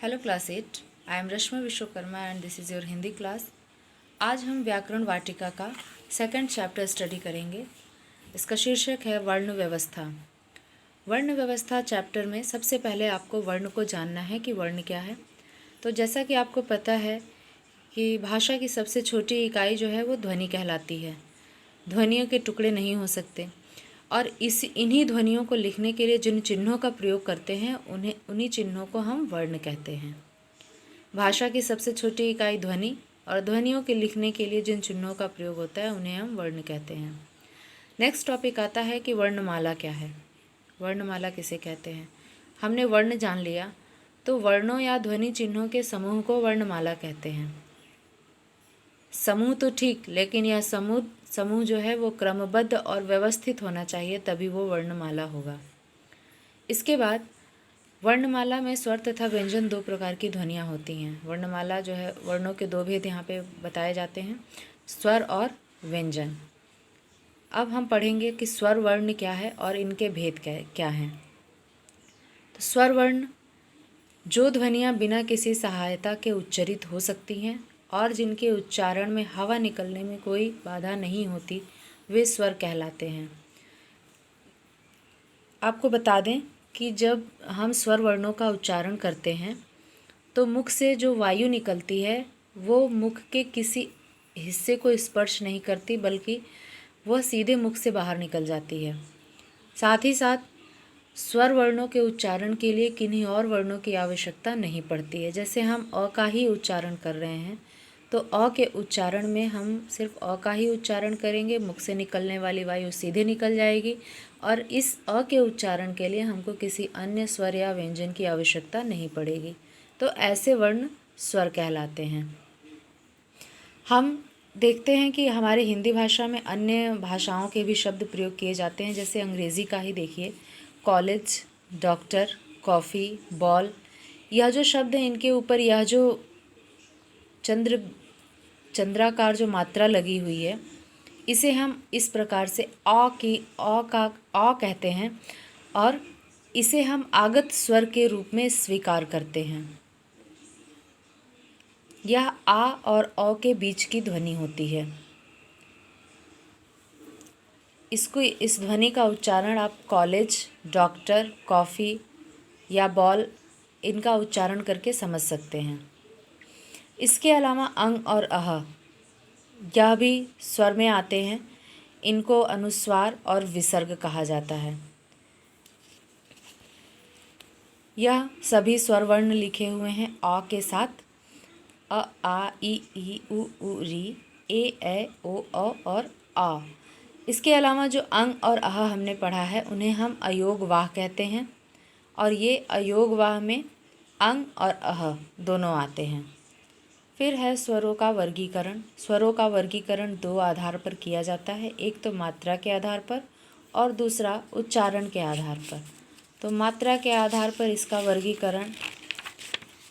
Hello class 8। I am Rashmi Vishwakarma and this is your Hindi class. आज हम व्याकरण वाटिका का सेकंड चैप्टर स्टडी करेंगे। इसका शीर्षक है वर्ण व्यवस्था। वर्ण व्यवस्था चैप्टर में सबसे पहले आपको वर्ण को जानना है कि वर्ण क्या है। तो जैसा कि आपको पता है कि भाषा की सबसे छोटी इकाई जो है वो ध्वनि कहलाती है। ध्वनियों के टुकड़े नहीं हो सकते और इन्हीं ध्वनियों को लिखने के लिए जिन चिन्हों का प्रयोग करते हैं उन्हीं चिन्हों को हम वर्ण कहते हैं। भाषा की सबसे छोटी इकाई ध्वनि और ध्वनियों के लिखने के लिए जिन चिन्हों का प्रयोग होता है उन्हें हम वर्ण कहते हैं। नेक्स्ट टॉपिक आता है कि वर्णमाला क्या है। वर्णमाला किसे कहते हैं। हमने वर्ण जान लिया, तो वर्णों या ध्वनि चिन्हों के समूह को वर्णमाला कहते हैं। समूह तो ठीक, लेकिन यह समूह जो है वो क्रमबद्ध और व्यवस्थित होना चाहिए, तभी वो वर्णमाला होगा। इसके बाद वर्णमाला में स्वर तथा व्यंजन दो प्रकार की ध्वनियाँ होती हैं। वर्णमाला जो है वर्णों के दो भेद यहाँ पे बताए जाते हैं, स्वर और व्यंजन। अब हम पढ़ेंगे कि स्वर वर्ण क्या है और इनके भेद क्या हैं। तो स्वर वर्ण जो ध्वनियाँ बिना किसी सहायता के उच्चरित हो सकती हैं और जिनके उच्चारण में हवा निकलने में कोई बाधा नहीं होती, वे स्वर कहलाते हैं। आपको बता दें कि जब हम स्वर वर्णों का उच्चारण करते हैं तो मुख से जो वायु निकलती है वो मुख के किसी हिस्से को स्पर्श नहीं करती, बल्कि वह सीधे मुख से बाहर निकल जाती है। साथ ही साथ स्वर वर्णों के उच्चारण के लिए किन्हीं और वर्णों की आवश्यकता नहीं पड़ती है। जैसे हम अ का ही उच्चारण कर रहे हैं तो अ के उच्चारण में हम सिर्फ अ का ही उच्चारण करेंगे, मुख से निकलने वाली वायु सीधे निकल जाएगी और इस अ के उच्चारण के लिए हमको किसी अन्य स्वर या व्यंजन की आवश्यकता नहीं पड़ेगी। तो ऐसे वर्ण स्वर कहलाते हैं। हम देखते हैं कि हमारी हिंदी भाषा में अन्य भाषाओं के भी शब्द प्रयोग किए जाते हैं। जैसे अंग्रेज़ी का ही देखिए, कॉलेज, डॉक्टर, कॉफ़ी, बॉल, यह जो शब्द हैं इनके ऊपर यह जो चंद्राकार जो मात्रा लगी हुई है, इसे हम इस प्रकार से अ कहते हैं और इसे हम आगत स्वर के रूप में स्वीकार करते हैं। यह आ और अ के बीच की ध्वनि होती है। इस ध्वनि का उच्चारण आप कॉलेज, डॉक्टर, कॉफ़ी या बॉल इनका उच्चारण करके समझ सकते हैं। इसके अलावा अंग और अह यह भी स्वर में आते हैं। इनको अनुस्वार और विसर्ग कहा जाता है। यह सभी स्वर वर्ण लिखे हुए हैं अ के साथ। अ, आ, ई, उ, री, ए, ओ, और आ। इसके अलावा जो अंग और अह हमने पढ़ा है उन्हें हम अयोग वाह कहते हैं और ये अयोग वाह में अंग और अह दोनों आते हैं। फिर है स्वरों का वर्गीकरण। स्वरों का वर्गीकरण दो आधार पर किया जाता है, एक तो मात्रा के आधार पर और दूसरा उच्चारण के आधार पर। तो मात्रा के आधार पर इसका वर्गीकरण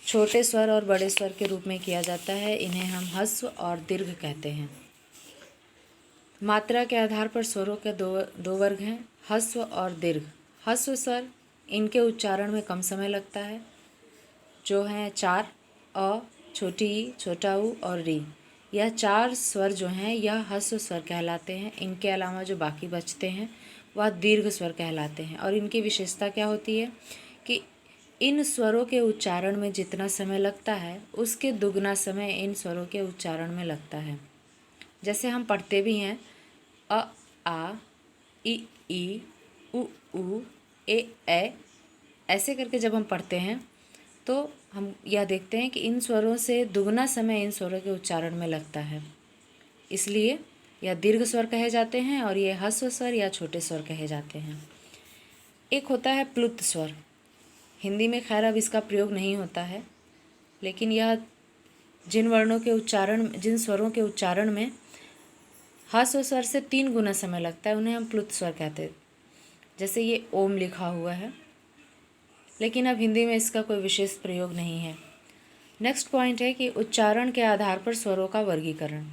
छोटे स्वर और बड़े स्वर के रूप में किया जाता है। इन्हें हम ह्रस्व और दीर्घ कहते हैं। मात्रा के आधार पर स्वरों के दो वर्ग हैं, ह्रस्व और दीर्घ। ह्रस्व स्वर, इनके उच्चारण में कम समय लगता है, जो हैं चार, अ, छोटी ई, छोटा ऊ और री। यह चार स्वर जो हैं यह ह्रस्व स्वर कहलाते हैं। इनके अलावा जो बाकी बचते हैं वह दीर्घ स्वर कहलाते हैं। और इनकी विशेषता क्या होती है कि इन स्वरों के उच्चारण में जितना समय लगता है उसके दुगना समय इन स्वरों के उच्चारण में लगता है। जैसे हम पढ़ते भी हैं अ, आ, ई, उ, ए, ऐसे करके जब हम पढ़ते हैं तो हम यह देखते हैं कि इन स्वरों से दुगना समय इन स्वरों के उच्चारण में लगता है। इसलिए यह दीर्घ स्वर कहे जाते हैं और ये ह्रस्व स्वर या छोटे स्वर कहे जाते हैं। एक होता है प्लुत स्वर। हिंदी में खैर अब इसका प्रयोग नहीं होता है, लेकिन यह जिन स्वरों के उच्चारण में ह्रस्व स्वर से 3 गुना समय लगता है उन्हें हम प्लुत स्वर कहते हैं। जैसे ये ओम लिखा हुआ है, लेकिन अब हिंदी में इसका कोई विशेष प्रयोग नहीं है। नेक्स्ट पॉइंट है कि उच्चारण के आधार पर स्वरों का वर्गीकरण।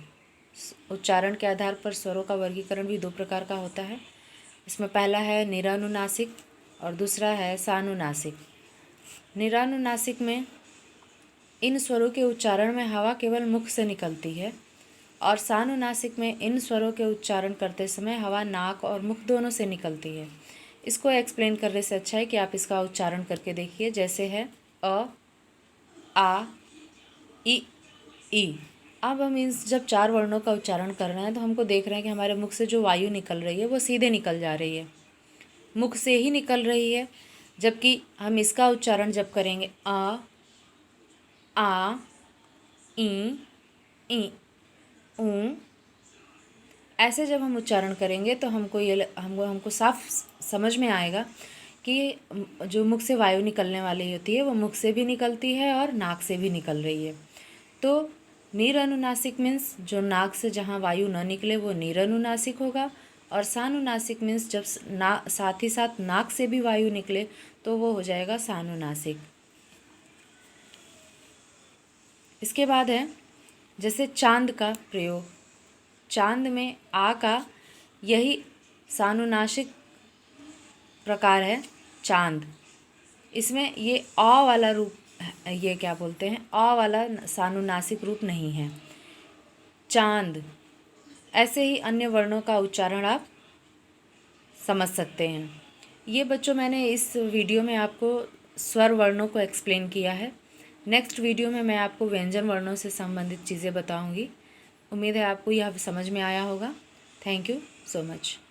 उच्चारण के आधार पर स्वरों का वर्गीकरण भी दो प्रकार का होता है। इसमें पहला है निरानुनासिक और दूसरा है सानुनासिक। निरानुनासिक में इन स्वरों के उच्चारण में हवा केवल मुख से निकलती है और सानुनासिक में इन स्वरों के उच्चारण करते समय हवा नाक और मुख दोनों से निकलती है। इसको एक्सप्लेन करने से अच्छा है कि आप इसका उच्चारण करके देखिए। जैसे है अ, आ, ई। अब हम इन जब 4 वर्णों का उच्चारण कर रहे हैं तो हमको देख रहे हैं कि हमारे मुख से जो वायु निकल रही है वो सीधे निकल जा रही है, मुख से ही निकल रही है। जबकि हम इसका उच्चारण जब करेंगे आ, ई, ऊ, ऐसे जब हम उच्चारण करेंगे तो हमको साफ समझ में आएगा कि जो मुख से वायु निकलने वाली होती है वो मुख से भी निकलती है और नाक से भी निकल रही है। तो निरनुनासिक मीन्स जो नाक से जहाँ वायु न निकले वो निरनुनासिक होगा, और सानुनासिक मीन्स जब साथ ही साथ नाक से भी वायु निकले तो वो हो जाएगा सानुनासिक। इसके बाद है जैसे चांद का प्रयोग। चांद में आ का यही सानुनासिक प्रकार है चांद। इसमें ये अ वाला रूप, ये क्या बोलते हैं, अ वाला सानुनासिक रूप नहीं है, चांद। ऐसे ही अन्य वर्णों का उच्चारण आप समझ सकते हैं। ये बच्चों मैंने इस वीडियो में आपको स्वर वर्णों को एक्सप्लेन किया है। नेक्स्ट वीडियो में मैं आपको व्यंजन वर्णों से संबंधित चीज़ें बताऊंगी। उम्मीद है आपको यह समझ में आया होगा। Thank you so much.